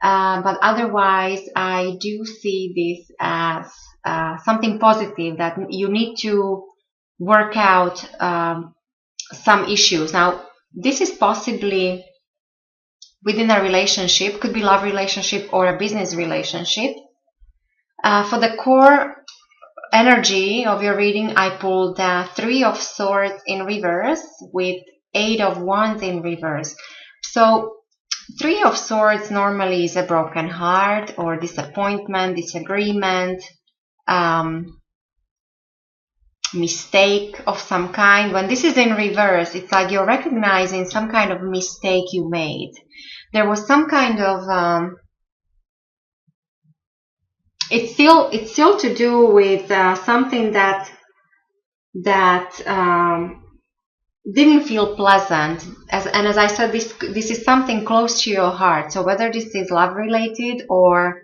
But otherwise, I do see this as something positive, that you need to work out some issues. Now, this is possibly within a relationship, could be love relationship or a business relationship. For the core energy of your reading, I pulled Three of Swords in reverse with Eight of Wands in reverse. So Three of Swords normally is a broken heart or disappointment, disagreement, mistake of some kind. When this is in reverse, it's like you're recognizing some kind of mistake you made. There was some kind of it's still to do with something that didn't feel pleasant. As I said, this is something close to your heart. So whether this is love related, or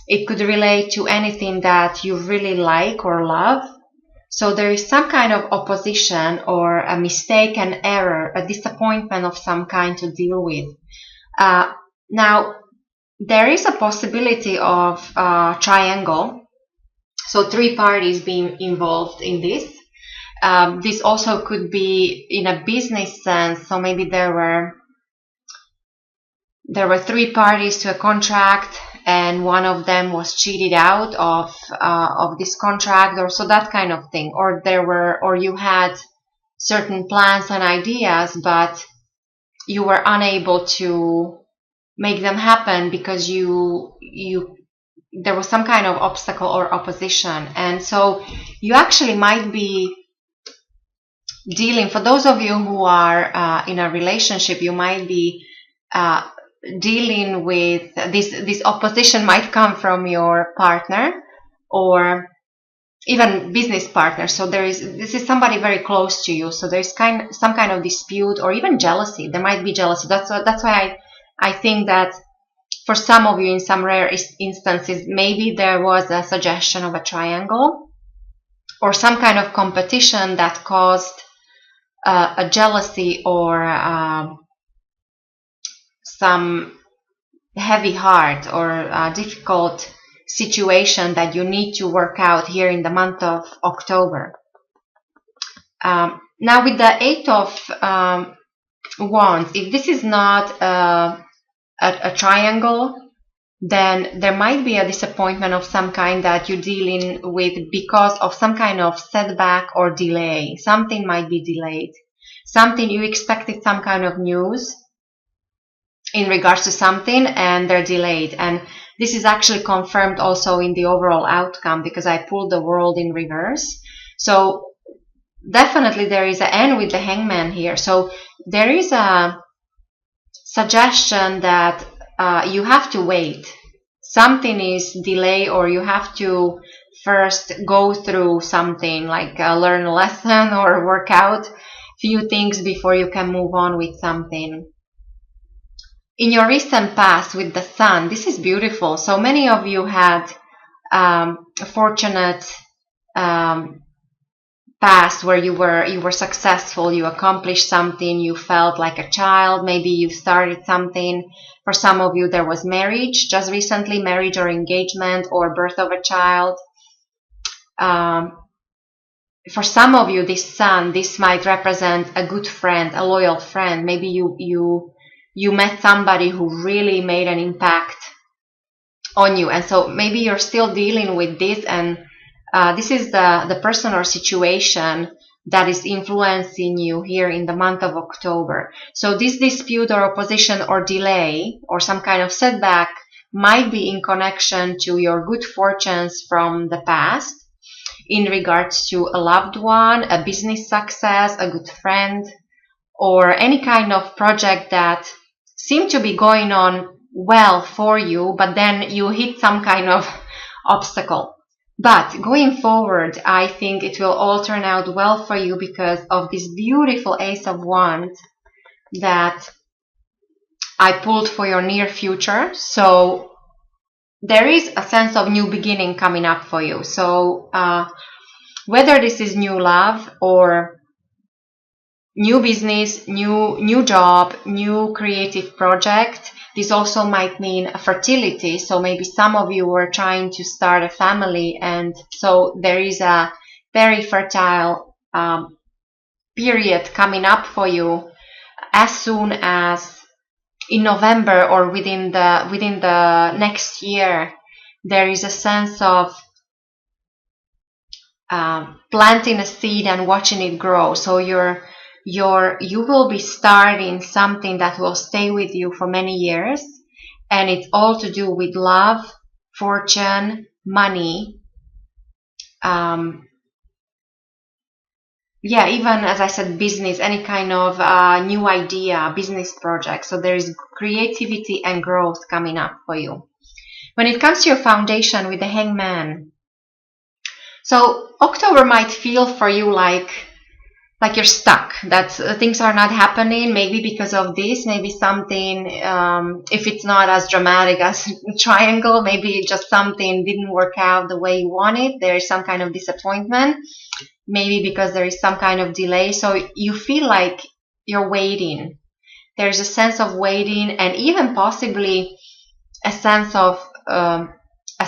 it could relate to anything that you really like or love. So there is some kind of opposition or a mistake, an error, a disappointment of some kind to deal with. Now, there is a possibility of triangle, so three parties being involved in this. This also could be in a business sense, so maybe there were three parties to a contract, and one of them was cheated out of this contract, or so that kind of thing. Or you had certain plans and ideas, but you were unable to make them happen because there was some kind of obstacle or opposition. And so you actually might be dealing, for those of you who are in a relationship, you might be dealing with this opposition. Might come from your partner or even business partner. So this is somebody very close to you. So there's some kind of dispute or even jealousy. There might be jealousy. That's why I think that for some of you, in some rare instances, maybe there was a suggestion of a triangle or some kind of competition that caused a jealousy or some heavy heart or a difficult situation that you need to work out here in the month of October. Now with the Eight of Wands, if this is not a triangle, then there might be a disappointment of some kind that you're dealing with because of some kind of setback or delay. Something might be delayed. Something you expected, some kind of news in regards to something, and they're delayed. And this is actually confirmed also in the overall outcome because I pulled the World in reverse. So definitely there is an end with the Hangman here. So there is a suggestion that you have to wait. Something is delayed, or you have to first go through something like learn a lesson or work out few things before you can move on with something. In your recent past with the Sun, this is beautiful. So many of you had a fortunate past where you were successful, you accomplished something, you felt like a child, maybe you started something. For some of you, there was marriage, just recently, marriage or engagement or birth of a child. For some of you, this Sun, this might represent a good friend, a loyal friend. Maybe you met somebody who really made an impact on you. And so maybe you're still dealing with this, and this is the person or situation that is influencing you here in the month of October. So this dispute or opposition or delay or some kind of setback might be in connection to your good fortunes from the past in regards to a loved one, a business success, a good friend, or any kind of project that seemed to be going on well for you, but then you hit some kind of obstacle. But going forward, I think it will all turn out well for you because of this beautiful Ace of Wands that I pulled for your near future. So there is a sense of new beginning coming up for you. So whether this is new love or new business, new job, new creative project, This also might mean fertility. So maybe some of you were trying to start a family, and so there is a very fertile period coming up for you as soon as in November or within the next year. There is a sense of planting a seed and watching it grow. So you will be starting something that will stay with you for many years, and it's all to do with love, fortune, money. Yeah, even as I said, business, any kind of new idea, business project. So there is creativity and growth coming up for you. When it comes to your foundation with the Hangman, so October might feel for you like you're stuck, that things are not happening, maybe because of this, maybe something, if it's not as dramatic as a triangle, maybe just something didn't work out the way you wanted. There is some kind of disappointment, maybe because there is some kind of delay. So you feel like you're waiting. There's a sense of waiting, and even possibly a sense of a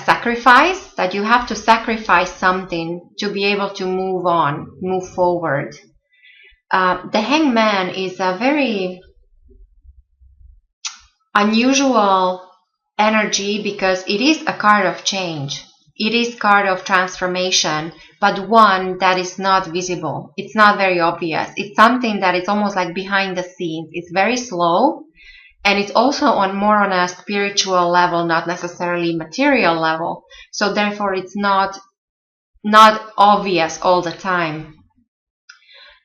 sacrifice, that you have to sacrifice something to be able to move on, move forward. The Hangman is a very unusual energy because it is a card of change. It is card of transformation, but one that is not visible. It's not very obvious. It's something that is almost like behind the scenes. It's very slow, and it's also more on a spiritual level, not necessarily material level. So therefore, it's not obvious all the time.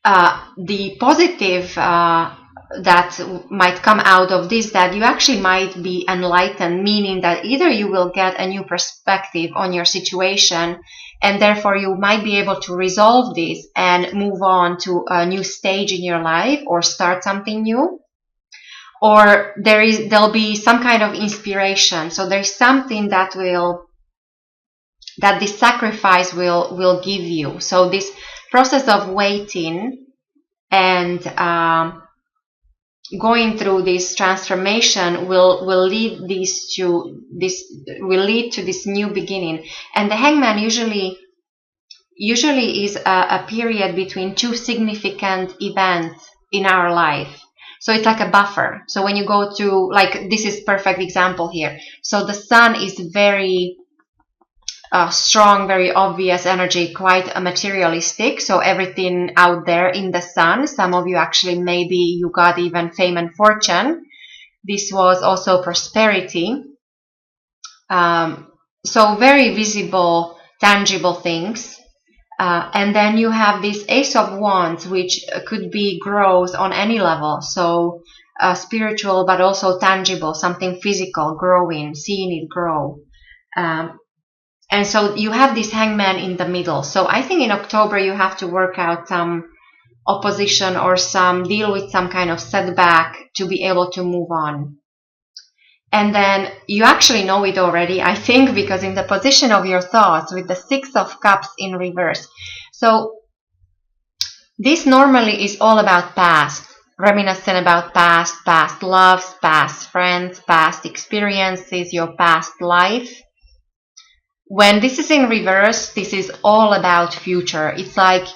The positive that might come out of this, that you actually might be enlightened, meaning that either you will get a new perspective on your situation, and therefore you might be able to resolve this and move on to a new stage in your life or start something new, or there'll be some kind of inspiration. So there's something that this sacrifice will give you. So this process of waiting and going through this transformation will lead to this new beginning. And the Hangman usually is a period between two significant events in our life. So it's like a buffer. So when you go to, like, this is perfect example here. So the sun is very strong, very obvious energy, quite a materialistic. So everything out there in the sun. Some of you actually, maybe you got even fame and fortune. This was also prosperity. So very visible, tangible things. And then you have this Ace of Wands, which could be growth on any level. So spiritual, but also tangible, something physical, growing, seeing it grow. And so you have this Hangman in the middle. So I think in October you have to work out some opposition or deal with some kind of setback to be able to move on. And then you actually know it already, I think, because in the position of your thoughts with the Six of Cups in reverse. So this normally is all about past, reminiscent about past loves, past friends, past experiences, your past life. When this is in reverse, this is all about future. It's like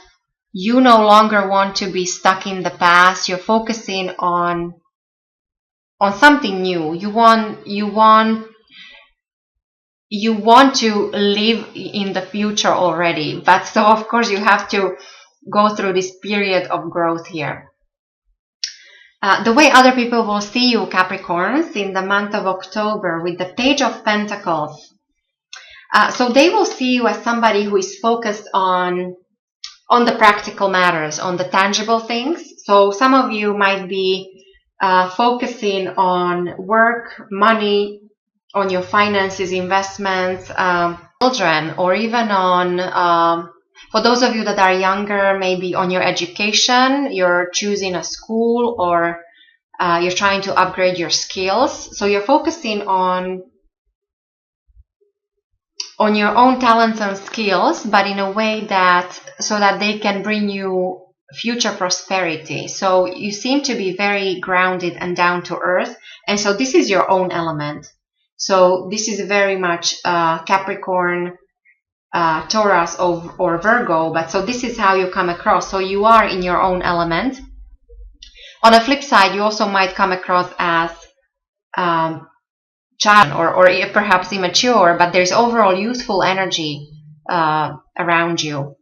you no longer want to be stuck in the past. You're focusing on something new. You want to live in the future already. But so of course you have to go through this period of growth here. The way other people will see you, Capricorns, in the month of October with the Page of Pentacles. So they will see you as somebody who is focused on the practical matters, on the tangible things. So some of you might be focusing on work, money, on your finances, investments, children, or even on, for those of you that are younger, maybe on your education. You're choosing a school, or you're trying to upgrade your skills. So you're focusing on your own talents and skills, but in a way so that they can bring you future prosperity. So you seem to be very grounded and down to earth. And so this is your own element. So this is very much Capricorn, Taurus or Virgo, but so this is how you come across. So you are in your own element. On the flip side, you also might come across as child or perhaps immature, but there's overall youthful energy around you.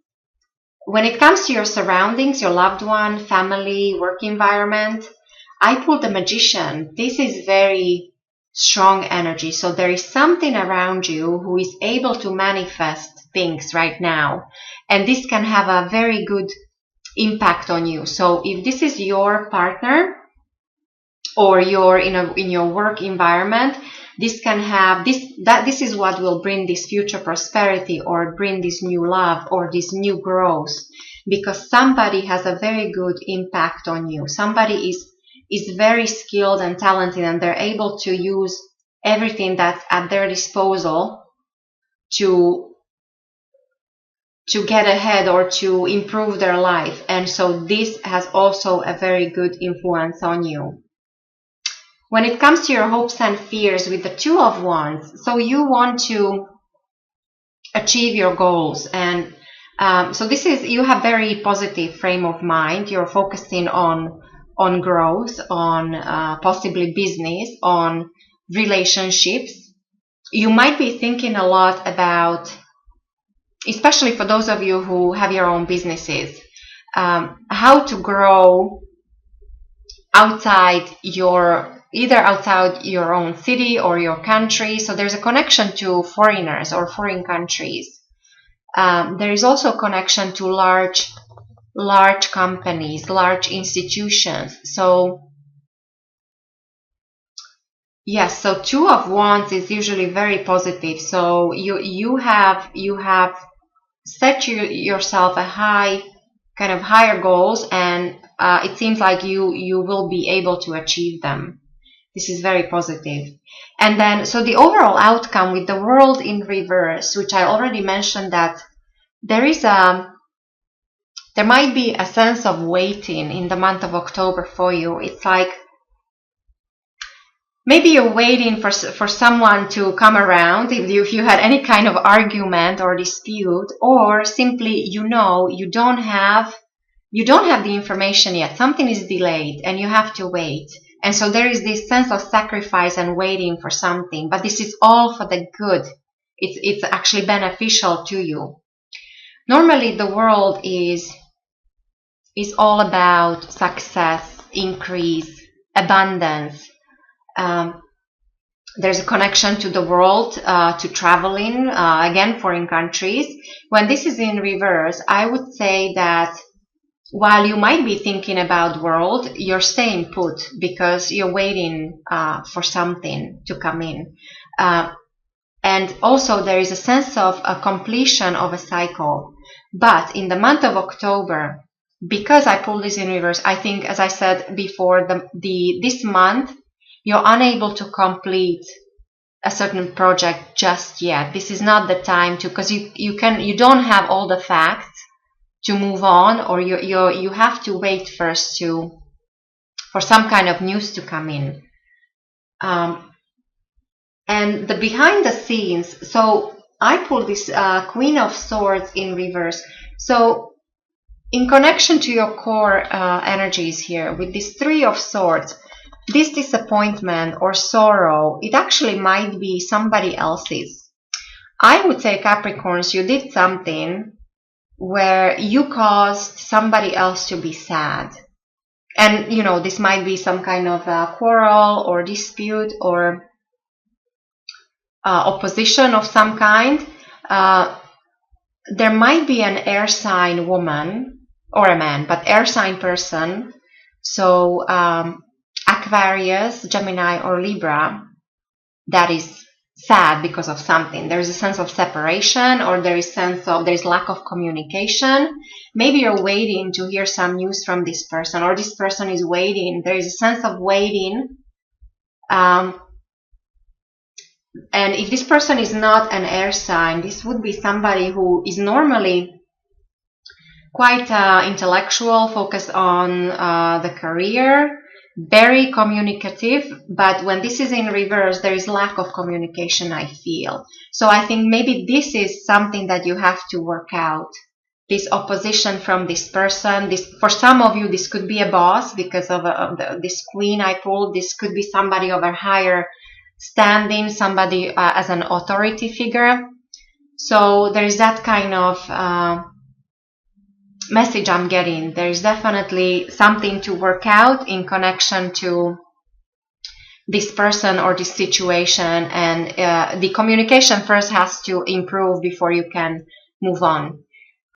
When it comes to your surroundings, your loved one, family, work environment, I pulled the Magician. This is very strong energy. So there is something around you who is able to manifest things right now. And this can have a very good impact on you. So if this is your partner or you're in your work environment, this can have this is what will bring this future prosperity or bring this new love or this new growth, because somebody has a very good impact on you. Somebody is very skilled and talented, and they're able to use everything that's at their disposal to get ahead or to improve their life. And so this has also a very good influence on you. When it comes to your hopes and fears with the Two of Wands, so you want to achieve your goals, and so this is, you have very positive frame of mind. You're focusing on growth, on possibly business, on relationships. You might be thinking a lot about, especially for those of you who have your own businesses, how to grow outside either outside your own city or your country. So there's a connection to foreigners or foreign countries. There is also a connection to large companies, large institutions. So yes, so Two of Wands is usually very positive. So you have set yourself a higher goals, and it seems like you will be able to achieve them. This is very positive. And then, so the overall outcome with the World in reverse, which I already mentioned, that there might be a sense of waiting in the month of October for you. It's like maybe you're waiting for someone to come around if you had any kind of argument or dispute, or simply you don't have the information yet. Something is delayed and you have to wait. And so there is this sense of sacrifice and waiting for something, but this is all for the good. It's actually beneficial to you. Normally the world is all about success, increase, abundance. There's a connection to the world, to traveling, again, foreign countries. When this is in reverse, I would say that while you might be thinking about world, you're staying put because you're waiting for something to come in. And also there is a sense of a completion of a cycle. But in the month of October, because I pulled this in reverse, I think, as I said before, this month, you're unable to complete a certain project just yet. This is not the time to, because you don't have all the facts to move on, or you have to wait first for some kind of news to come in. And the behind the scenes, so I pulled this Queen of Swords in reverse. So in connection to your core energies here, with this Three of Swords, this disappointment or sorrow, it actually might be somebody else's. I would say, Capricorns, you did something where you caused somebody else to be sad. And, this might be some kind of quarrel or dispute or opposition of some kind. There might be an air sign woman or a man, but air sign person. So Aquarius, Gemini, or Libra, that is sad because of something. There is a sense of separation, or there is lack of communication. Maybe you're waiting to hear some news from this person, or this person is waiting. There is a sense of waiting. And if this person is not an air sign, this would be somebody who is normally quite intellectual, focused on the career, very communicative, but when this is in reverse, there is lack of communication, I feel. So I think maybe this is something that you have to work out. This opposition from this person. This, for some of you, this could be a boss because of this queen I pulled. This could be somebody of a higher standing, somebody as an authority figure. So there is that kind of message I'm getting. There is definitely something to work out in connection to this person or this situation, and the communication first has to improve before you can move on.